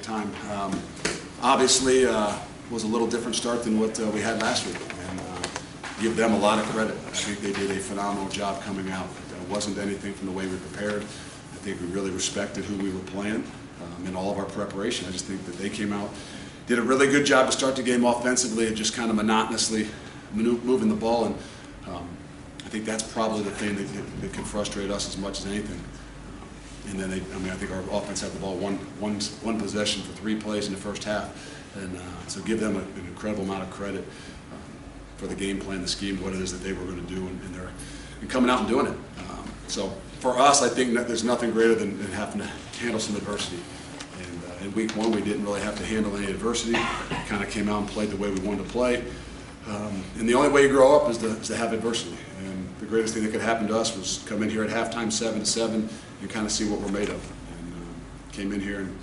time. Obviously, was a little different start than what we had last week, and give them a lot of credit. I think they did a phenomenal job coming out. It wasn't anything from the way we prepared. I think we really respected who we were playing in all of our preparation. I just think that they came out, did a really good job to start the game offensively and just kind of monotonously moving the ball, and I think that's probably the thing that can frustrate us as much as anything. And then I think our offense had the ball one possession for 3 plays in the first half, and so give them an incredible amount of credit for the game plan, the scheme, what it is that they were going to do, and coming out and doing it. So for us, I think that there's nothing greater than having to handle some adversity. And in week 1, we didn't really have to handle any adversity. Kind of came out and played the way we wanted to play. And the only way you grow up is to have adversity. And the greatest thing that could happen to us was come in here at halftime 7-7 and kind of see what we're made of. And came in here and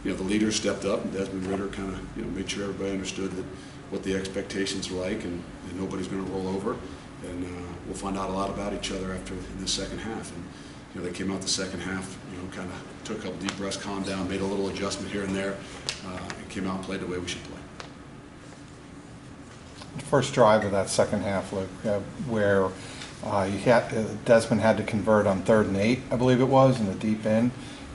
the leaders stepped up, and Desmond Ritter kind of made sure everybody understood what the expectations were like, and nobody's going to roll over. And we'll find out a lot about each other after in the second half. And they came out the second half, kind of took a couple deep breaths, calmed down, made a little adjustment here and there, and came out and played the way we should play. First drive of that second half, Luke, where Desmond had to convert on 3rd and 8, I believe it was, in the deep end.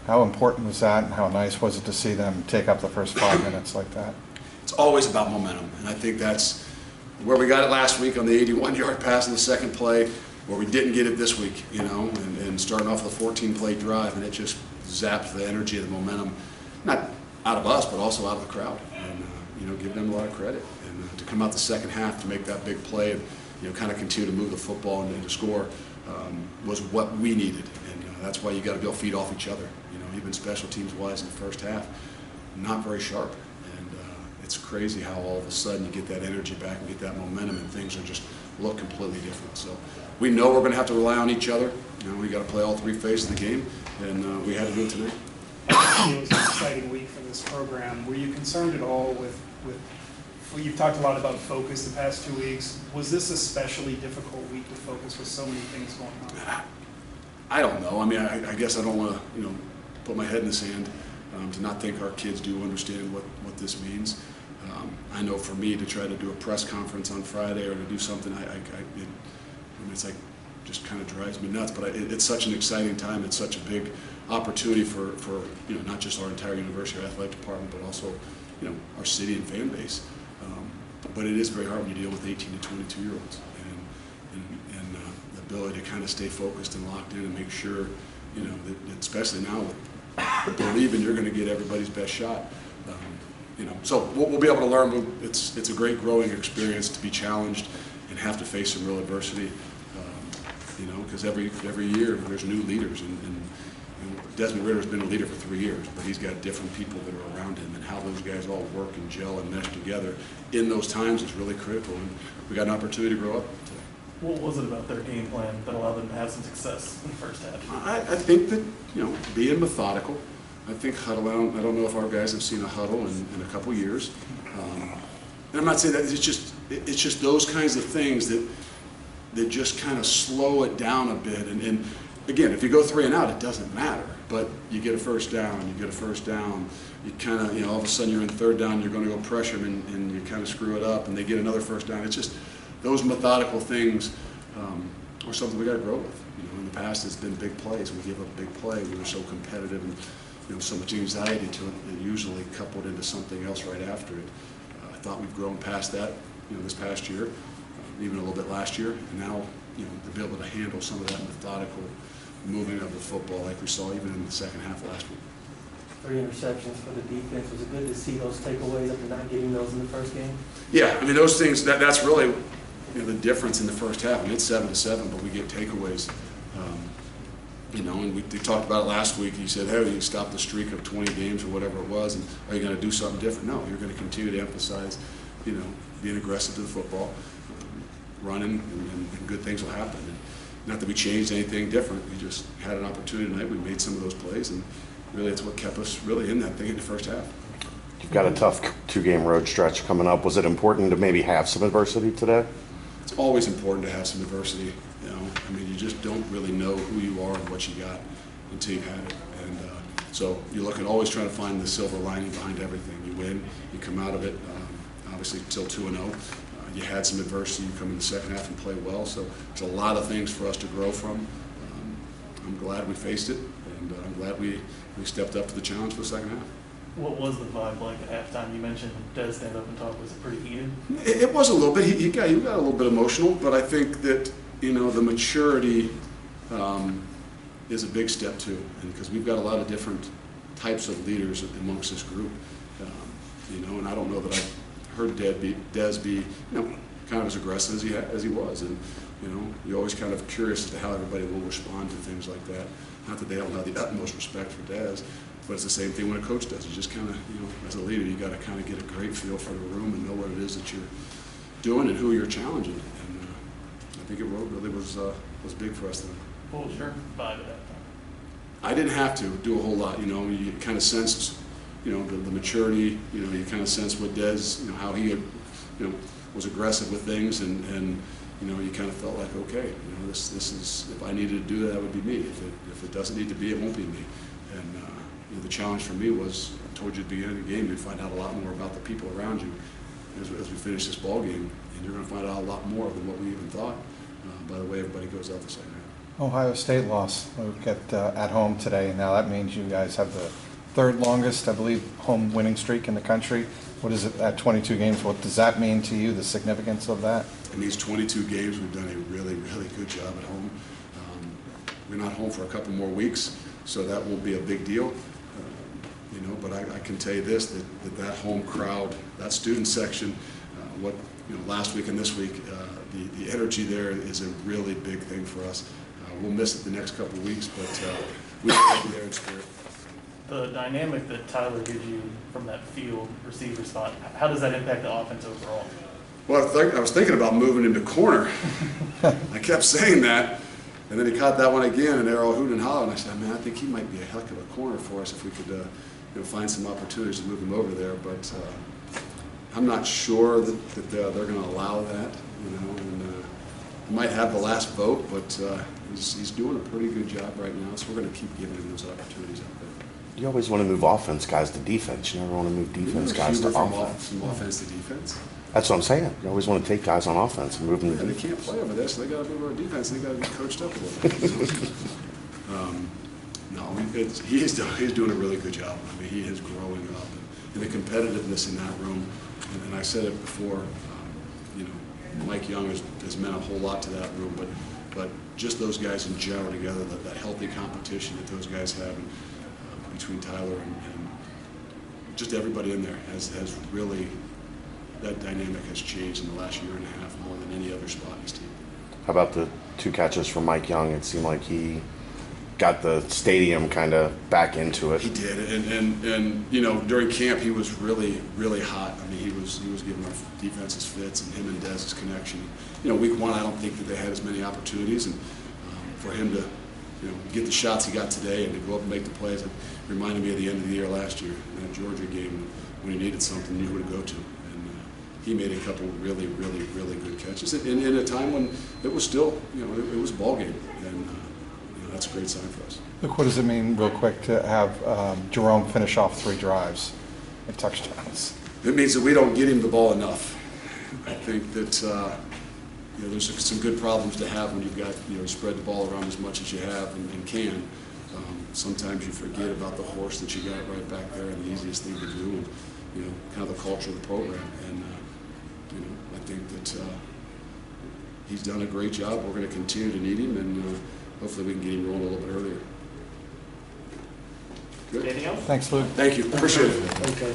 How important was that, and how nice was it to see them take up the first 5 minutes like that? It's always about momentum, and I think that's where we got it last week on the 81-yard pass in the second play, where we didn't get it this week, and starting off with a 14-play drive, and it just zapped the energy and the momentum, not out of us, but also out of the crowd. And give them a lot of credit. And to come out the second half to make that big play and kind of continue to move the football and to score was what we needed. And that's why you got to be able to feed off each other. Even special teams wise in the first half, not very sharp. And it's crazy how all of a sudden you get that energy back and get that momentum, and things are just look completely different. So we know we're going to have to rely on each other. We got to play all 3 phases of the game, and we had to do it tonight. It was an exciting week for this program. Were you concerned at all with well, you've talked a lot about focus the past 2 weeks. Was this a especially difficult week to focus with so many things going on? I don't know. I guess I don't want to, put my head in the sand to not think our kids do understand what this means. I know for me to try to do a press conference on Friday or to do something, it's like just kind of drives me nuts. But it's such an exciting time. It's such a big opportunity for not just our entire university or athletic department, but also our city and fan base. But it is very hard when you deal with 18 to 22-year-olds, and the ability to kind of stay focused and locked in and make sure that especially now with believing you're going to get everybody's best shot. So we'll be able to learn. It's a great growing experience to be challenged and have to face some real adversity. Because every year there's new leaders, and Desmond Ritter's been a leader for 3 years, but he's got different people that are around him, and how those guys all work and gel and mesh together in those times is really critical. And we got an opportunity to grow up today. What was it about their game plan that allowed them to have some success in the first half? I think that being methodical. I think huddle out. I don't know if our guys have seen a huddle in a couple years, and I'm not saying that it's just those kinds of things that just kind of slow it down a bit. And again, if you go 3 and out, it doesn't matter. But you get a first down, you kind of all of a sudden you're in 3rd down, you're going to go pressure them, and you kind of screw it up, and they get another first down. It's just those methodical things are something we got to grow with. In the past, it's been big plays. We give up a big play. We were so competitive and so much anxiety to it, and usually coupled into something else right after it. I thought we've grown past that, this past year, even a little bit last year, and now, to be able to handle some of that methodical moving of the football like we saw even in the second half last week. 3 interceptions for the defense. Was it good to see those takeaways after not getting those in the first game? Yeah, those things, that's really the difference in the first half. It's 7-7, but we get takeaways. And we talked about it last week. He said, hey, you stop the streak of 20 games or whatever it was, and are you going to do something different? No, you're going to continue to emphasize, being aggressive to the football, running, and good things will happen. And not that we changed anything different. We just had an opportunity tonight. We made some of those plays, and really it's what kept us really in that thing in the first half. You've got a tough 2-game road stretch coming up. Was it important to maybe have some adversity today? It's always important to have some adversity. You just don't really know who you are and what you got until you've had it. And So you look at always trying to find the silver lining behind everything. You win, you come out of it, obviously still 2-0. You had some adversity, you come in the second half and play well, so there's a lot of things for us to grow from. I'm glad we faced it, and I'm glad we stepped up to the challenge for the second half. What was the vibe like at halftime? You mentioned Des stand up and talk. Was it pretty heated? It was a little bit. He got a little bit emotional, but I think that, you know, the maturity is a big step too, and because we've got a lot of different types of leaders amongst this group, you know, and I don't know that I've heard Des be, you know, kind of as aggressive as he was, and you know, you're always kind of curious as to how everybody will respond to things like that. Not that they don't have the utmost respect for Des, but it's the same thing when a coach does. You just kind of, you know, as a leader, you got to kind of get a great feel for the room and know what it is that you're doing and who you're challenging. And I think it really was big for us then. What was your vibe at that time? I didn't have to do a whole lot. You know, you kind of sensed, you know, the maturity. You know, you kind of sensed what Des, you know, how he had, you know, was aggressive with things, and you know, you kind of felt like, okay, you know, this is, if I needed to do that, that would be me. If it doesn't need to be, it won't be me. And you know, the challenge for me was, I told you at the beginning of the game, you'd find out a lot more about the people around you as we finish this ball game, and you're going to find out a lot more than what we even thought by the way everybody goes out the second half. Ohio State lost. We've got at home today. Now that means you guys have the third longest, I believe, home winning streak in the country. What is it at 22 games? What does that mean to you, the significance of that? In these 22 games, we've done a really, really good job at home. We're not home for a couple more weeks, so that will be a big deal. You know, but I can tell you this, that home crowd, that student section, what, you know, last week and this week, the energy there is a really big thing for us. We'll miss it the next couple of weeks, but we'll be there in spirit. The dynamic that Tyler gives you from that field receiver spot, how does that impact the offense overall? Well, I was thinking about moving him to corner. I kept saying that, and then he caught that one again, and they're all hooting and hollering. I said, man, I think he might be a heck of a corner for us if we could you know, find some opportunities to move him over there. But I'm not sure that they're going to allow that, you know, and he might have the last vote, but he's doing a pretty good job right now, so we're going to keep giving him those opportunities out there. You always want to move offense guys to defense. You never want to move defense guys to offense. From offense to defense. That's what I'm saying. You always want to take guys on offense and move them to And they defense. can't play over there, so they got to move over to defense, and they got to be coached up a little bit. He's doing a really good job. I mean, he is growing up, and the competitiveness in that room. And I said it before, you know, Mike Young has meant a whole lot to that room, but just those guys in general together, that healthy competition that those guys have between Tyler and just everybody in there has really, that dynamic has changed in the last year and a half more than any other spot in his team. How about the 2 catches from Mike Young? It seemed like he got the stadium kind of back into it. He did, and you know, during camp he was really, really hot. I mean, he was giving our defenses fits, and him and Dez's connection. You know, week 1 I don't think that they had as many opportunities, and for him to, you know, get the shots he got today and to go up and make the plays, it reminded me of the end of the year last year in that Georgia game when he needed something, he knew who to go to. And he made a couple really, really, really good catches in a time when it was still, you know, it was a ball game, and you know, that's a great sign for us. Look, what does it mean, real quick, to have Jerome finish off 3 drives and touchdowns? It means that we don't get him the ball enough. I think that you know, there's some good problems to have when you've got, you know, spread the ball around as much as you have and can. Sometimes you forget about the horse that you got right back there, and the easiest thing to do, and you know, kind of the culture of the program. And you know, I think that he's done a great job. We're going to continue to need him, and hopefully we can get him rolling a little bit earlier. Good. Anything else? Thanks, Luke. Thank you. Appreciate it. Okay.